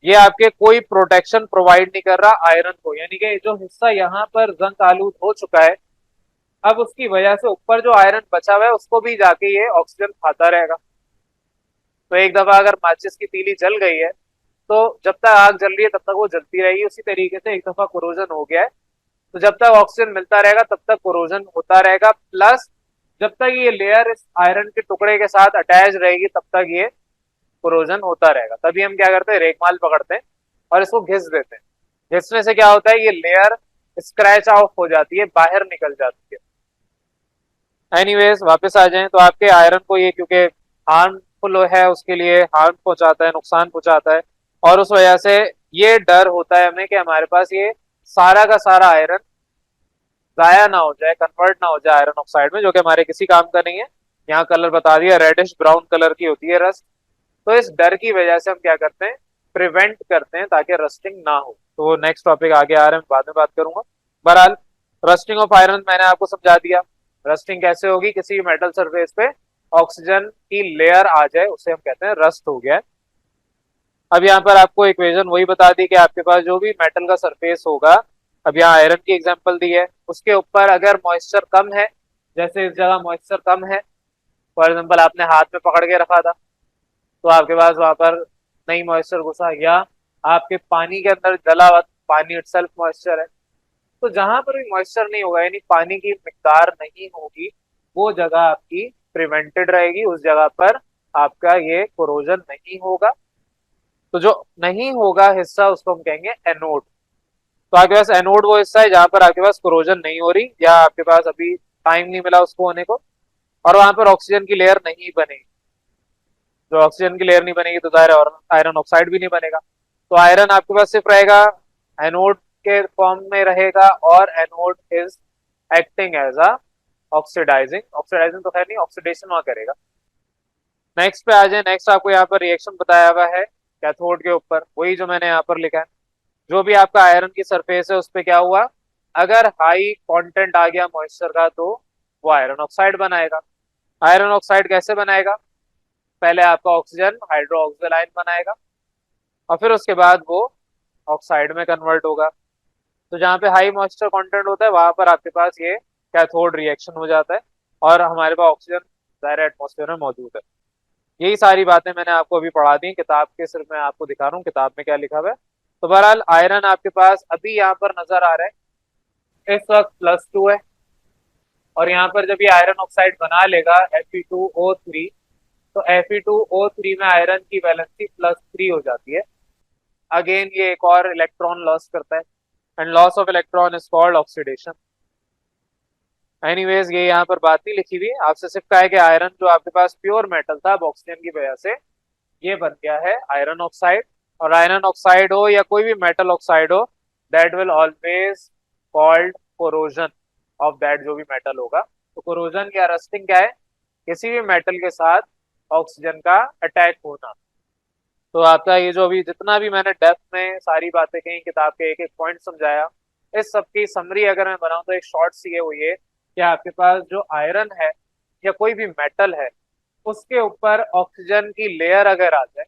[SPEAKER 1] ये आपके कोई प्रोटेक्शन प्रोवाइड नहीं कर रहा आयरन को, यानी कि जो हिस्सा यहाँ पर जंग आलूद हो चुका है अब उसकी वजह से ऊपर जो आयरन बचा हुआ है उसको भी जाके ये ऑक्सीजन खाता रहेगा। तो एक दफा अगर माचिस की तीली जल गई है तो जब तक आग जल रही है तब तक वो जलती रहेगी। उसी तरीके से एक दफा कोरोजन हो गया है तो जब तक ऑक्सीजन मिलता रहेगा तब तक कोरोजन होता रहेगा, प्लस जब तक ये लेयर इस आयरन के टुकड़े के साथ अटैच रहेगी तब तक ये कोरोजन होता रहेगा। तभी हम क्या करते हैं, रेगमाल पकड़ते हैं और इसको घिस देते हैं। घिसने से क्या होता है, ये लेयर स्क्रैच ऑफ हो जाती है, बाहर निकल जाती है। एनीवेज वापस आ जाएं तो आपके आयरन को ये क्योंकि हार्मफुल है उसके लिए हार्म पहुंचाता है, नुकसान पहुंचाता है, और उस वजह से ये डर होता है हमें कि हमारे पास ये सारा का सारा आयरन जाया ना हो जाए, कन्वर्ट ना हो जाए आयरन ऑक्साइड में, जो कि हमारे किसी काम का नहीं है। यहाँ कलर बता दिया, रेडिश ब्राउन कलर की होती है रस्ट। तो इस डर की वजह से हम क्या करते हैं, प्रिवेंट करते हैं ताकि रस्टिंग ना हो। तो नेक्स्ट टॉपिक आगे आ रहे हैं, बाद में बात करूंगा। बहरहाल रस्टिंग ऑफ आयरन मैंने आपको समझा दिया। रस्टिंग कैसे होगी, किसी भी मेटल सरफेस पे ऑक्सीजन की लेयर आ जाए उसे हम कहते हैं रस्ट हो गया है। अब यहाँ पर आपको इक्वेशन वही बता दी कि आपके पास जो भी मेटल का सरफेस होगा, अब यहाँ आयरन की एग्जांपल दी है, उसके ऊपर अगर मॉइस्चर कम है, जैसे इस जगह मॉइस्चर कम है, फॉर एग्जांपल आपने हाथ में पकड़ के रखा था तो आपके पास वहां पर नहीं मॉइस्चर घुसा, या आपके पानी के अंदर जला हुआ पानी इटसेल्फ मॉइस्चर है, तो जहां पर भी मॉइस्चर नहीं होगा यानी पानी की मिकदार नहीं होगी, वो जगह आपकी प्रिवेंटेड रहेगी, उस जगह पर आपका ये कोरोजन नहीं होगा। तो जो नहीं होगा हिस्सा उसको हम कहेंगे एनोड। तो आपके पास एनोड वो हिस्सा है जहां पर आपके पास कोरोजन नहीं हो रही, या आपके पास अभी टाइम नहीं मिला उसको होने को, और वहां पर ऑक्सीजन की लेयर नहीं बनेगी। जो ऑक्सीजन की लेयर नहीं बनेगी तो जाहिर है आयरन ऑक्साइड भी नहीं बनेगा। तो आयरन आपके पास सिर्फ रहेगा एनोड के फॉर्म में रहेगा, और anode is acting as a oxidizing, oxidizing तो खैर नहीं, ऑक्सीडेशन वहां करेगा। नेक्स्ट पे आ जाए। नेक्स्ट आपको यहाँ पर रिएक्शन बताया हुआ है कैथोड के ऊपर, वही जो मैंने यहाँ पर लिखा है। जो भी आपका आयरन की सरफेस है उस पर क्या हुआ, अगर हाई कंटेंट आ गया मॉइस्चर का तो वो आयरन ऑक्साइड बनाएगा। आयरन ऑक्साइड कैसे बनाएगा, पहले आपका ऑक्सीजन हाइड्रो ऑक्सीजन आयन बनाएगा और फिर उसके बाद वो ऑक्साइड में कन्वर्ट होगा। तो जहाँ पे हाई मॉइस्चर कंटेंट होता है वहां पर आपके पास ये कैथोड रिएक्शन हो जाता है और हमारे पास ऑक्सीजन दायरे एटमॉस्फेयर में मौजूद है। यही सारी बातें मैंने आपको अभी पढ़ा दी, किताब के सिर्फ मैं आपको दिखा रहा हूँ किताब में क्या लिखा हुआ है। तो बहरहाल आयरन आपके पास अभी यहाँ पर नजर आ रहा है इस वक्त +2 है, और यहाँ पर जब ये आयरन ऑक्साइड बना लेगा Fe2O3, तो Fe2O3 में आयरन की वैलेंसी +3 हो जाती है। अगेन ये एक और इलेक्ट्रॉन लॉस करता है, and loss of electron is called oxidation. Anyways ये यहाँ पर बात नहीं लिखी हुई, आपसे सिर्फ कहा है कि आयरन जो आपके पास प्योर मेटल था अब ऑक्सीजन की वजह से ये बन गया है आयरन ऑक्साइड। और आयरन ऑक्साइड हो या कोई भी मेटल ऑक्साइड हो, that will always called corrosion of that जो भी मेटल होगा। तो कोरोजन या रस्टिंग क्या है, किसी भी मेटल के साथ ऑक्सीजन का अटैक होना। तो आपका ये जो अभी जितना भी मैंने डेप्थ में सारी बातें कही, किताब के एक एक पॉइंट समझाया, इस सब की समरी अगर मैं बनाऊं तो एक शॉर्ट सी है, वो ये कि आपके पास जो आयरन है या कोई भी मेटल है उसके ऊपर ऑक्सीजन की लेयर अगर आ जाए,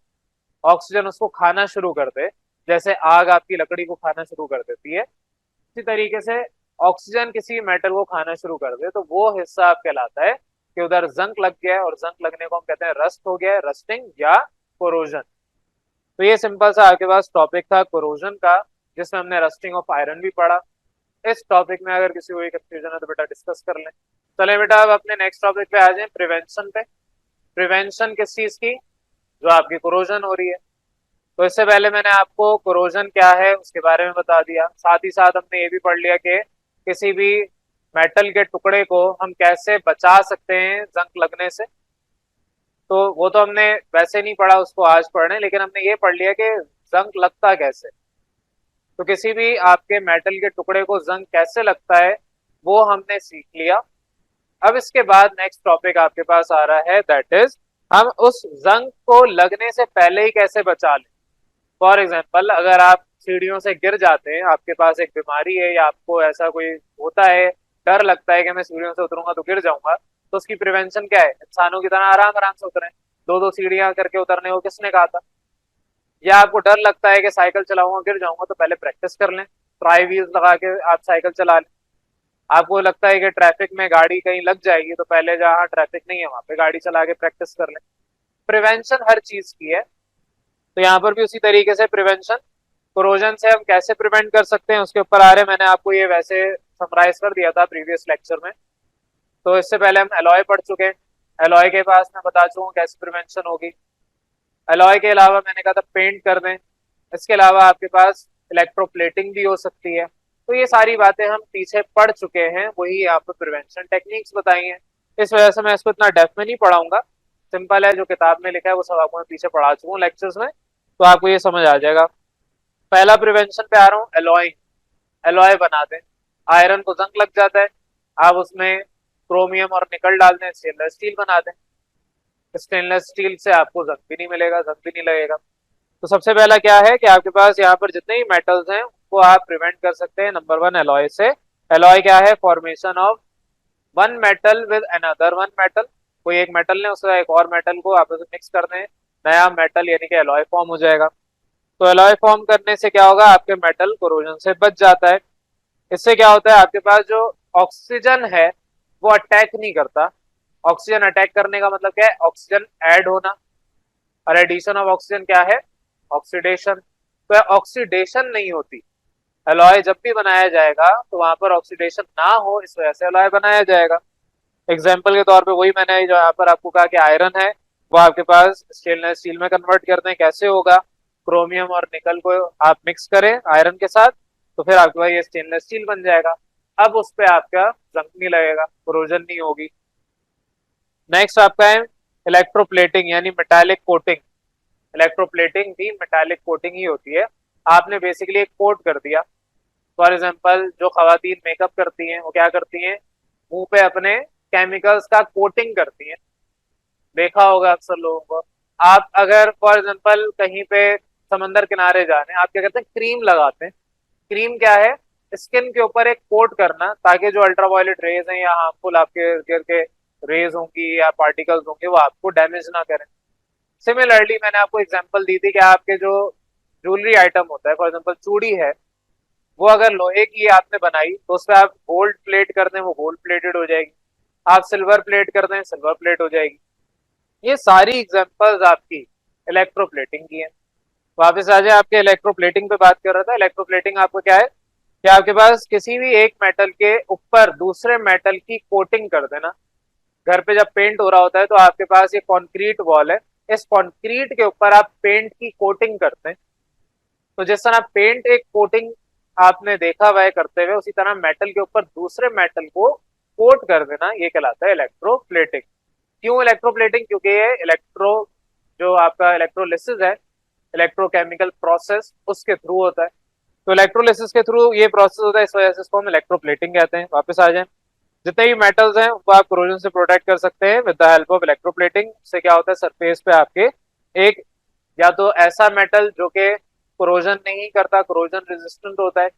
[SPEAKER 1] ऑक्सीजन उसको खाना शुरू कर दे, जैसे आग आपकी लकड़ी को खाना शुरू कर देती है, इसी तरीके से ऑक्सीजन किसी मेटल को खाना शुरू कर दे, तो वो हिस्सा आप कहलाता है कि उधर जंग लग गया है, और जंग लगने को हम कहते हैं रस्ट हो गया है, रस्टिंग या कोरोजन। तो ये सिंपल सा आपके पास टॉपिक था कोरोजन का, जिसमें हमने रस्टिंग ऑफ आयरन भी पढ़ा। इस टॉपिक में अगर किसी को कोई कंफ्यूजन है तो बेटा डिस्कस कर लें। चले बेटा अब अपने नेक्स्ट टॉपिक पे आ जाए, प्रिवेंशन पे। प्रिवेंशन किस चीज की, जो आपकी कोरोजन हो रही है। तो इससे पहले मैंने आपको कोरोजन क्या है उसके बारे में बता दिया, साथ ही साथ हमने ये भी पढ़ लिया कि किसी भी मेटल के टुकड़े को हम कैसे बचा सकते हैं जंग लगने से। तो वो तो हमने वैसे नहीं पढ़ा, उसको आज पढ़ रहे हैं, लेकिन हमने ये पढ़ लिया कि जंग लगता कैसे। तो किसी भी आपके मेटल के टुकड़े को जंग कैसे लगता है वो हमने सीख लिया। अब इसके बाद नेक्स्ट टॉपिक आपके पास आ रहा है, दैट इज हम उस जंग को लगने से पहले ही कैसे बचा लें। फॉर एग्जाम्पल, अगर आप सीढ़ियों से गिर जाते हैं, आपके पास एक बीमारी है या आपको ऐसा कोई होता है, डर लगता है कि मैं सीढ़ियों से उतरूंगा तो गिर जाऊंगा, तो उसकी प्रिवेंशन क्या है? इंसानों की तरह आराम आराम से उतरें। दो दो सीढ़ियां करके उतरने को किसने कहा था? या आपको डर लगता है कि साइकिल चलाऊंगा गिर जाऊंगा, तो पहले प्रैक्टिस कर लें, ट्राई व्हील्स लगा के आप साइकिल चला लें। आपको लगता है कि ट्रैफिक में गाड़ी कहीं लग जाएगी, तो पहले जहाँ ट्रैफिक नहीं है वहां पे गाड़ी चला के प्रैक्टिस कर लें। प्रिवेंशन हर चीज की है, तो यहाँ पर भी उसी तरीके से प्रिवेंशन, कोरोजन से हम कैसे प्रिवेंट कर सकते हैं उसके ऊपर आ रहे। मैंने आपको ये वैसे समराइज कर दिया था प्रीवियस लेक्चर में। तो इससे पहले हम एलॉय पढ़ चुके हैं, एलॉय के पास मैं बता चुका हूँ कैसे प्रिवेंशन होगी। एलॉय के अलावा मैंने कहा था पेंट कर दें, इसके अलावा आपके पास इलेक्ट्रोप्लेटिंग भी हो सकती है। तो ये सारी बातें हम पीछे पढ़ चुके हैं, वही आपको प्रिवेंशन टेक्निक्स बताई हैं। इस वजह से मैं इसको इतना डेप्थ में नहीं पढ़ाऊंगा, सिंपल है, जो किताब में लिखा है वो सब आपको मैं पीछे पढ़ा चुका हूँ लेक्चर्स में, तो आपको ये समझ आ जाएगा। पहला प्रिवेंशन पे आ रहा हूँ, एलॉइंग। एलॉय बना दें, आयरन को जंग लग जाता है, आप उसमें क्रोमियम और निकल डाल दें, स्टेनलेस स्टील बना दें। स्टेनलेस स्टील से आपको जंग भी नहीं मिलेगा, जंग भी नहीं लगेगा। तो सबसे पहला क्या है कि आपके पास यहाँ पर जितने भी मेटल्स हैं उनको आप प्रिवेंट कर सकते हैं, नंबर वन एलॉय से। एलॉय क्या है? Formation of one metal with another one metal. कोई एक मेटल ने उसका एक और मेटल को आपस में मिक्स कर दें, नया मेटल यानी कि एलॉय फॉर्म हो जाएगा। तो एलॉय फॉर्म करने से क्या होगा? आपके मेटल कोरोजन से बच जाता है। इससे क्या होता है? आपके पास जो ऑक्सीजन है वो अटैक नहीं करता। ऑक्सीजन अटैक करने का मतलब क्या है? ऑक्सीजन ऐड होना, और एडिशन ऑफ ऑक्सीजन क्या है? ऑक्सीडेशन। तो ऑक्सीडेशन नहीं होती। एलॉय जब भी बनाया जाएगा तो वहां पर ऑक्सीडेशन ना हो, इस वजह से एलॉय बनाया जाएगा। एग्जाम्पल के तौर पे वही मैंने जो यहाँ पर आपको कहा कि आयरन है वो आपके पास स्टेनलेस स्टील में कन्वर्ट करते हैं, कैसे होगा? क्रोमियम और निकल को आप मिक्स करें आयरन के साथ, तो फिर आपके पास ये स्टेनलेस स्टील बन जाएगा। अब उस पर आपका जंग नहीं लगेगा, कोरोजन नहीं होगी। नेक्स्ट आपका है इलेक्ट्रोप्लेटिंग यानी मेटालिक कोटिंग। इलेक्ट्रोप्लेटिंग भी मेटालिक कोटिंग ही होती है। आपने बेसिकली एक कोट कर दिया। फॉर एग्जाम्पल, जो खवातीन मेकअप करती हैं वो क्या करती हैं? मुंह पे अपने केमिकल्स का कोटिंग करती हैं, देखा होगा अक्सर लोगों को। आप अगर फॉर एग्जाम्पल कहीं पे समंदर किनारे जा रहे हैं, आप क्या करते हैं? क्रीम लगाते हैं। क्रीम क्या है? स्किन के ऊपर एक कोट करना, ताकि जो अल्ट्रावायलेट रेज हैं या हार्मफुल आपके इर्द के रेज होंगी या पार्टिकल्स होंगे वो आपको डैमेज ना करें। सिमिलरली मैंने आपको एग्जांपल दी थी कि आपके जो ज्वेलरी आइटम होता है, फॉर एग्जांपल चूड़ी है, वो अगर लोहे की आपने बनाई तो उस पर आप गोल्ड प्लेट कर दें, वो गोल्ड प्लेटेड हो जाएगी। आप सिल्वर प्लेट कर दें, सिल्वर प्लेट हो जाएगी। ये सारी एग्जांपल्स आपकी इलेक्ट्रोप्लेटिंग की है। वापस आ जाए, आपके इलेक्ट्रोप्लेटिंग पे बात कर रहा था। इलेक्ट्रोप्लेटिंग आपको क्या है कि आपके पास किसी भी एक मेटल के ऊपर दूसरे मेटल की कोटिंग कर देना। घर पे जब पेंट हो रहा होता है तो आपके पास ये कंक्रीट वॉल है, इस कंक्रीट के ऊपर आप पेंट की कोटिंग करते हैं। तो जिस तरह पेंट एक कोटिंग आपने देखा हुआ है करते हुए, उसी तरह मेटल के ऊपर दूसरे मेटल को कोट कर देना, ये कहलाता है इलेक्ट्रोप्लेटिंग। क्यों इलेक्ट्रोप्लेटिंग? क्योंकि ये इलेक्ट्रो जो आपका इलेक्ट्रोलिसिस है, इलेक्ट्रोकेमिकल प्रोसेस, उसके थ्रू होता है। तो इलेक्ट्रोलिसिस के थ्रू ये प्रोसेस होता है, इस वजह से इसको हम इलेक्ट्रोप्लेटिंग कहते हैं। वापस आ जाए, जितने भी मेटल्स हैं उनको आप कोरोजन से प्रोटेक्ट कर सकते हैं with the help of electroplating. से क्या होता है? सरफेस पे आपके एक या तो ऐसा मेटल जो कि कोरोजन नहीं करता, कोरोजन रेजिस्टेंट होता है,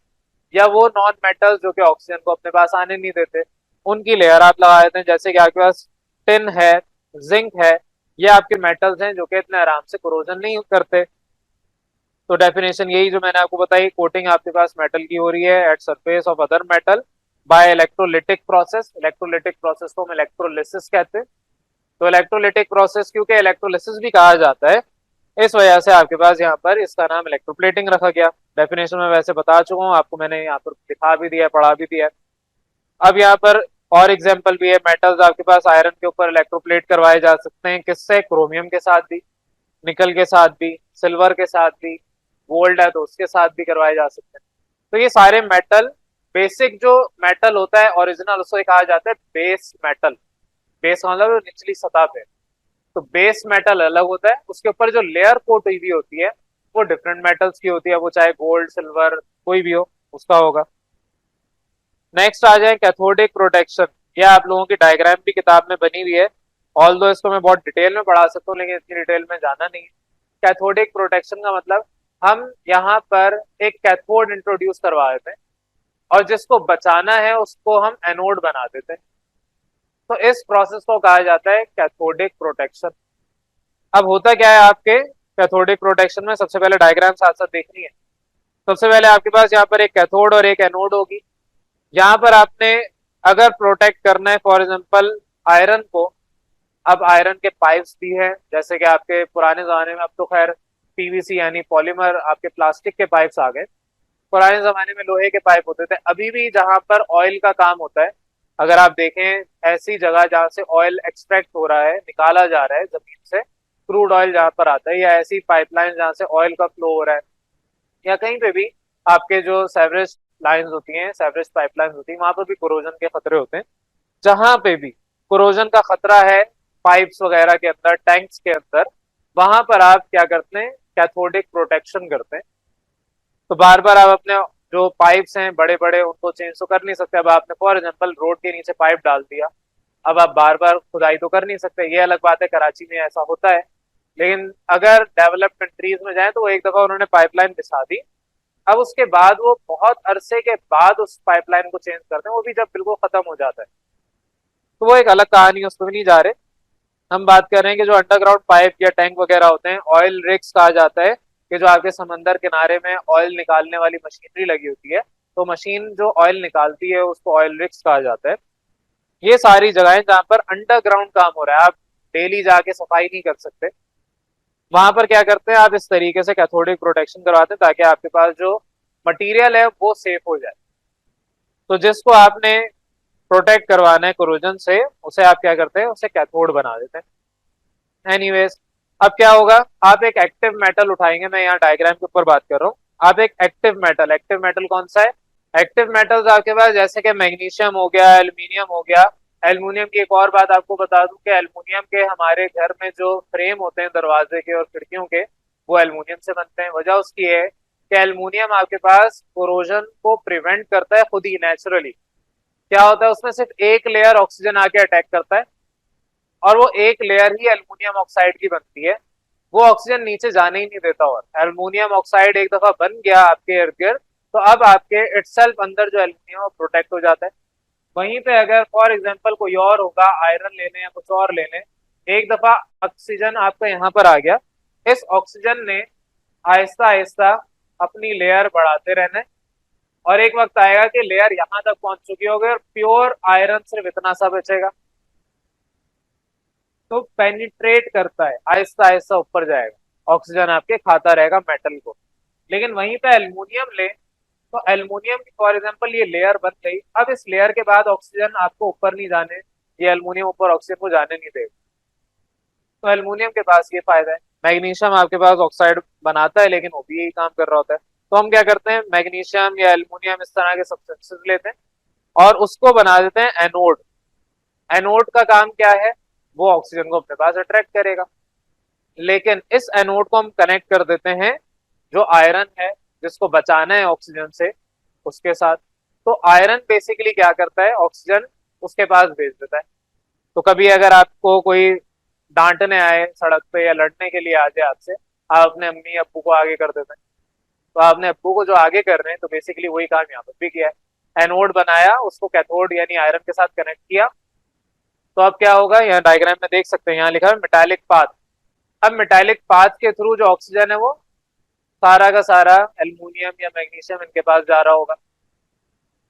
[SPEAKER 1] या वो नॉन मेटल्स जो कि ऑक्सीजन को अपने पास आने नहीं देते, उनकी लेयर आप लगा देते हैं। जैसे कि आपके पास टिन है, जिंक है, ये आपके मेटल्स हैं जो कि इतने आराम से कोरोजन नहीं करते। तो डेफिनेशन यही जो मैंने आपको बताई, कोटिंग आपके पास मेटल की हो रही है at surface of other metal by electrolytic process. Electrolytic process को हम इलेक्ट्रोलिसिस कहते हैं। तो इलेक्ट्रोलिटिक प्रोसेस क्योंकि इलेक्ट्रोलिसिस भी कहा जाता है, इस वजह से आपके पास यहाँ पर इसका नाम इलेक्ट्रोप्लेटिंग रखा गया। डेफिनेशन में वैसे बता चुका हूँ आपको, मैंने यहाँ पर दिखा भी दिया, पढ़ा भी दिया। अब यहाँ पर और एग्जाम्पल भी है। मेटल्स आपके पास आयरन के ऊपर इलेक्ट्रोप्लेट करवाए जा सकते हैं, किससे? क्रोमियम के साथ भी, निकल के साथ भी, सिल्वर के साथ भी, गोल्ड है तो उसके साथ भी करवाए जा सकते हैं। तो ये सारे मेटल, बेसिक जो मेटल होता है ओरिजिनल, उसको कहा जाता है बेस मेटल। बेस मतलब निचली सतह पे, तो बेस मेटल अलग होता है, उसके ऊपर जो लेयर कोट हुई होती है वो डिफरेंट मेटल्स की होती है, वो चाहे गोल्ड सिल्वर कोई भी हो उसका होगा। नेक्स्ट आ जाए कैथोडिक प्रोटेक्शन। ये आप लोगों की डायग्राम भी किताब में बनी हुई है, ऑल दो इसको मैं बहुत डिटेल में पढ़ा सकता हूँ लेकिन इतनी डिटेल में जाना नहीं है। कैथोडिक प्रोटेक्शन का मतलब हम यहाँ पर एक कैथोड इंट्रोड्यूस करवा देते हैं और जिसको बचाना है उसको हम एनोड बना देते हैं। तो इस प्रोसेस को कहा जाता है कैथोडिक प्रोटेक्शन। अब होता क्या है आपके कैथोडिक प्रोटेक्शन में, सबसे पहले डायग्राम साथ साथ देखनी है। सबसे पहले आपके पास यहाँ पर एक कैथोड और एक एनोड होगी। यहाँ पर आपने अगर प्रोटेक्ट करना है फॉर एग्जांपल आयरन को, अब आयरन के पाइप्स भी हैं, जैसे कि आपके पुराने जमाने में, अब तो खैर पीवीसी यानी पॉलीमर आपके प्लास्टिक के पाइप्स आ गए, पुराने जमाने में लोहे के पाइप होते थे। अभी भी जहां पर ऑयल का काम होता है, अगर आप देखें ऐसी जगह जहां से ऑयल एक्सट्रैक्ट हो रहा है, निकाला जा रहा है जमीन से, क्रूड ऑयल जहां पर आता है, या ऐसी पाइपलाइन जहां से ऑयल का फ्लो हो रहा है, या कहीं पे भी आपके जो सेवरेज लाइंस होती हैं, सेवरेज पाइपलाइन होती है, वहां पर भी कोरोजन के खतरे होते हैं। जहां पे भी कोरोजन का खतरा है पाइप्स वगैरह के अंदर, टैंक्स के अंदर, वहां पर आप क्या करते हैं, कैथोडिक प्रोटेक्शन करते हैं। तो बार बार आप अपने जो पाइप्स हैं बड़े बड़े उनको चेंज तो कर नहीं सकते। अब आपने फॉर एग्जाम्पल रोड के नीचे पाइप डाल दिया, अब आप बार बार खुदाई तो कर नहीं सकते, ये अलग बात है, कराची में ऐसा होता है। लेकिन अगर डेवलप्ड कंट्रीज में जाए तो वो एक दफा उन्होंने पाइपलाइन बिछा दी, अब उसके बाद वो बहुत अरसे के बाद उस पाइपलाइन को चेंज करते हैं, वो भी जब बिल्कुल खत्म हो जाता है। तो वो एक अलग कहानी है, उसमें भी नहीं जा रहे। हम बात कर रहे हैं कि जो अंडरग्राउंड पाइप या टैंक वगैरह होते हैं, ऑयल रिग्स कहा जाता है कि जो आपके समंदर किनारे में ऑयल निकालने वाली मशीनरी लगी होती है, तो मशीन जो ऑयल निकालती है उसको ऑयल रिग्स कहा जाता है। ये सारी जगहें जहां पर अंडरग्राउंड काम हो रहा है, आप डेली जाके सफाई नहीं कर सकते, वहां पर क्या करते हैं, आप इस तरीके से कैथोडिक प्रोटेक्शन करवाते हैं ताकि आपके पास जो मटेरियल है वो सेफ हो जाए। तो जिसको आपने प्रोटेक्ट करवाना है कोरोजन से, उसे आप क्या करते हैं, उसे कैथोड बना देते हैं। एनीवेज, अब क्या होगा, आप एक एक्टिव मेटल उठाएंगे, मैं यहाँ डायग्राम के ऊपर बात कर रहा हूँ। आप एक एक्टिव मेटल कौन सा है, एक्टिव मेटल्स आपके पास जैसे कि मैग्नीशियम हो गया, एल्यूमिनियम हो गया। एल्यूमिनियम की एक और बात आपको बता दूं कि एल्यूमिनियम के हमारे घर में जो फ्रेम होते हैं दरवाजे के और खिड़कियों के, वो एल्यूमिनियम से बनते हैं। वजह उसकी है कि एल्यूमिनियम आपके पास कोरोजन को प्रिवेंट करता है खुद ही नेचुरली। क्या होता है, उसमें सिर्फ एक लेयर ऑक्सीजन आके अटैक करता है और वो एक लेयर ही एल्युमिनियम ऑक्साइड की बनती है, वो ऑक्सीजन नीचे जाने ही नहीं देता। और एल्युमिनियम ऑक्साइड एक दफा बन गया आपके इर्द गिर्द, तो अब आपके इटसेल्फ अंदर जो एल्युमिनियम है प्रोटेक्ट हो जाता है। वहीं पे अगर फॉर एग्जांपल कोई और होगा, आयरन ले लें या कुछ और ले लें, एक दफा ऑक्सीजन आपका यहाँ पर आ गया, इस ऑक्सीजन ने आहिस्ता आहिस्ता अपनी लेयर बढ़ाते रहना है, और एक वक्त आएगा कि लेयर यहाँ तक पहुंच चुकी होगी और प्योर आयरन सिर्फ इतना सा बचेगा। तो पेनिट्रेट करता है, आहिस्ता आहिस्ता ऊपर जाएगा, ऑक्सीजन आपके खाता रहेगा मेटल को। लेकिन वहीं पे एल्युमिनियम ले, तो एल्युमिनियम की फॉर एग्जांपल ये लेयर बन गई, अब इस लेयर के बाद ऑक्सीजन आपको ऊपर नहीं जाने, ये एल्युमिनियम ऊपर ऑक्सीजन को जाने नहीं देगा। तो एल्युमिनियम के पास ये फायदा है। मैग्नीशियम आपके पास ऑक्साइड बनाता है लेकिन वो भी यही काम कर रहा होता है। तो हम क्या करते हैं, मैग्नीशियम या एल्युमिनियम इस तरह के सब्सटेंसेस लेते हैं और उसको बना देते हैं एनोड। एनोड का काम क्या है, वो ऑक्सीजन को अपने पास अट्रैक्ट करेगा। लेकिन इस एनोड को हम कनेक्ट कर देते हैं जो आयरन है जिसको बचाना है ऑक्सीजन से, उसके साथ। तो आयरन बेसिकली क्या करता है, ऑक्सीजन उसके पास भेज देता है। तो कभी अगर आपको कोई डांटने आए सड़क पे या लड़ने के लिए आ जाए आपसे, आप अपने अम्मी अब्बू को आगे कर देते हैं। तो आपने अब्बू को जो आगे कर रहे हैं, तो बेसिकली वही काम यहाँ पर भी किया है, एनोड बनाया, उसको कैथोड यानी आयरन के साथ कनेक्ट किया। तो अब क्या होगा, यहाँ डायग्राम में देख सकते हैं, यहाँ लिखा है मेटालिक पाथ। अब मेटालिक पाथ के थ्रू जो ऑक्सीजन है वो सारा का सारा एल्युमिनियम या मैग्नीशियम इनके पास जा रहा होगा।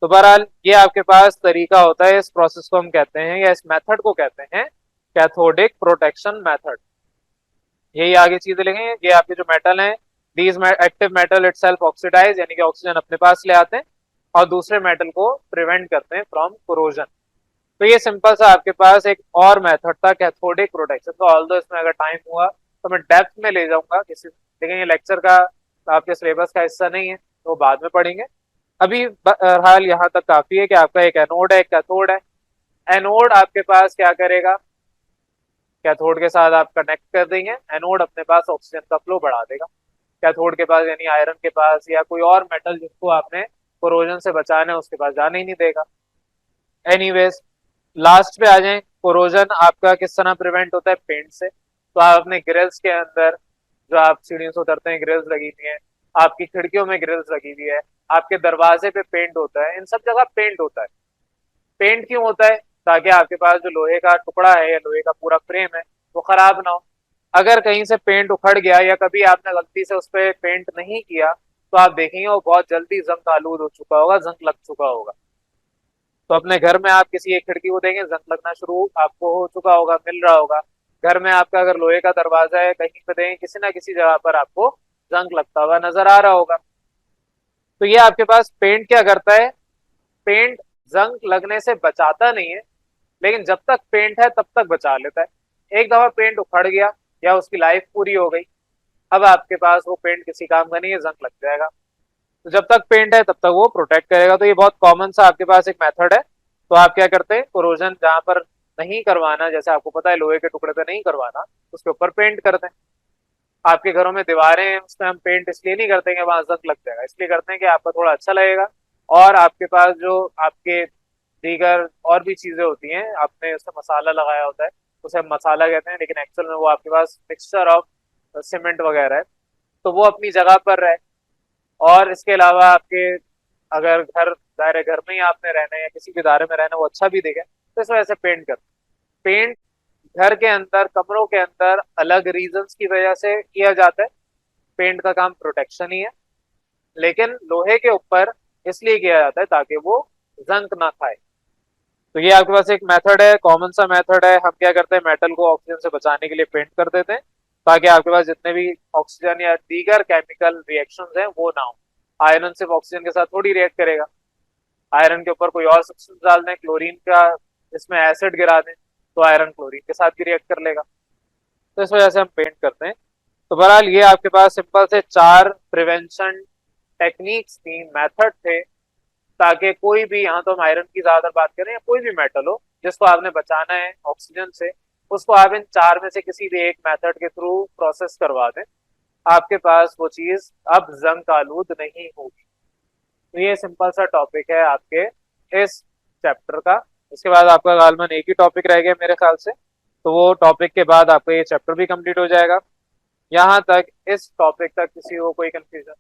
[SPEAKER 1] तो बहरहाल ये आपके पास तरीका होता है, इस प्रोसेस को हम कहते हैं या इस मेथड को कहते हैं कैथोडिक प्रोटेक्शन मेथड। यही आगे चीजें लिखेंगे, ये आपके जो मेटल हैं, these active metal itself oxidize, यानी कि ऑक्सीजन अपने पास ले आते हैं और दूसरे मेटल को प्रिवेंट करते हैं फ्रॉम कोरोजन। तो ये सिंपल सा आपके पास एक और मेथड था कैथोडिक प्रोटेक्शन। तो ऑल्दो इसमें अगर टाइम हुआ तो मैं डेप्थ में ले जाऊंगा किसी, लेकिन ये लेक्चर का आपके सिलेबस का हिस्सा नहीं है, तो बाद में पढ़ेंगे। अभी बहरहाल यहाँ तक काफी है कि आपका एक एनोड है, एक कैथोड है। एनोड आपके पास क्या करेगा, कैथोड के साथ आप कनेक्ट कर देंगे, एनोड अपने पास ऑक्सीजन का फ्लो बढ़ा देगा। कैथोड के पास यानी आयरन के पास या कोई और मेटल जिसको आपने कोरोजन से बचाना है उसके पास जाने ही नहीं देगा। एनीवेज, लास्ट पे आ जाए, कोरोजन आपका किस तरह प्रिवेंट होता है? पेंट से। तो आप अपने ग्रिल्स के अंदर, जो आप सीढ़ियों से उतरते हैं ग्रिल्स लगी हुई है, आपकी खिड़कियों में ग्रिल्स लगी हुई है, आपके दरवाजे पे पेंट होता है, इन सब जगह पेंट होता है। पेंट क्यों होता है? ताकि आपके पास जो लोहे का टुकड़ा है या लोहे का पूरा फ्रेम है वो खराब ना हो। अगर कहीं से पेंट उखड़ गया या कभी आपने गलती से उस पर पेंट नहीं किया तो आप देखेंगे वो बहुत जल्दी जंग आलूद हो चुका होगा, जंग लग चुका होगा। तो अपने घर में आप किसी एक खिड़की को देखें, जंग लगना शुरू आपको हो चुका होगा, मिल रहा होगा। घर में आपका अगर लोहे का दरवाजा है, कहीं पे देखें किसी ना किसी जगह पर आपको जंग लगता हुआ नजर आ रहा होगा। तो ये आपके पास पेंट क्या करता है? पेंट जंग लगने से बचाता नहीं है, लेकिन जब तक पेंट है तब तक बचा लेता है। एक दफा पेंट उखड़ गया या उसकी लाइफ पूरी हो गई, अब आपके पास वो पेंट किसी काम का नहीं है, जंग लग जाएगा। तो जब तक पेंट है तब तक वो प्रोटेक्ट करेगा। तो ये बहुत कॉमन सा आपके पास एक मेथड है। तो आप क्या करते हैं, कोरोजन जहां पर नहीं करवाना, जैसे आपको पता है लोहे के टुकड़े पे नहीं करवाना, उसके ऊपर पेंट करते हैं। आपके घरों में दीवारें हैं, उसमें हम पेंट इसलिए नहीं करते हैं कि वहां जंग लग जाएगा, इसलिए करते हैं कि आपका थोड़ा अच्छा लगेगा। और आपके पास जो आपके दीगर और भी चीजें होती हैं, आपने उसमें मसाला लगाया होता है, उसे हम मसाला कहते हैं, लेकिन एक्चुअल में वो आपके पास मिक्सचर ऑफ सीमेंट वगैरह है, तो वो अपनी जगह पर रहे। और इसके अलावा आपके अगर घर दायरे घर में ही आपने रहना है या किसी भी दायरे में रहना है, वो अच्छा भी दिखे, तो इस वजह से पेंट कर। पेंट घर के अंदर, कमरों के अंदर अलग रीजंस की वजह से किया जाता है। पेंट का काम प्रोटेक्शन ही है, लेकिन लोहे के ऊपर इसलिए किया जाता है ताकि वो जंग ना खाए। तो ये आपके पास एक मेथड है, कॉमन सा मेथड है। हम क्या करते हैं, मेटल को ऑक्सीजन से बचाने के लिए पेंट कर देते हैं, ताकि आपके पास जितने भी ऑक्सीजन या दीगर केमिकल रिएक्शंस हैं वो ना हो। आयरन सिर्फ ऑक्सीजन के साथ थोड़ी रिएक्ट करेगा, आयरन के ऊपर कोई और सब्सटेंस डाल दें, क्लोरीन का इसमें एसिड गिरा दें, तो आयरन क्लोरीन के साथ भी रिएक्ट कर लेगा। तो इस वजह से हम पेंट करते हैं। तो बहरहाल ये आपके पास सिंपल से 4 प्रिवेंशन टेक्निक्स थी, मेथड थे, ताकि कोई भी, यहाँ तो हम आयरन की ज्यादा बात करें या कोई भी मेटल हो जिसको आपने बचाना है ऑक्सीजन से, उसको आप इन 4 में से किसी भी एक मेथड के थ्रू प्रोसेस करवा दें, आपके पास वो चीज अब जंग आलूद नहीं होगी। तो ये सिंपल सा टॉपिक है आपके इस चैप्टर का। इसके बाद आपका गालमन एक ही टॉपिक रह गया मेरे ख्याल से, तो वो टॉपिक के बाद आपका ये चैप्टर भी कंप्लीट हो जाएगा। यहाँ तक इस टॉपिक तक किसी को कोई कंफ्यूजन?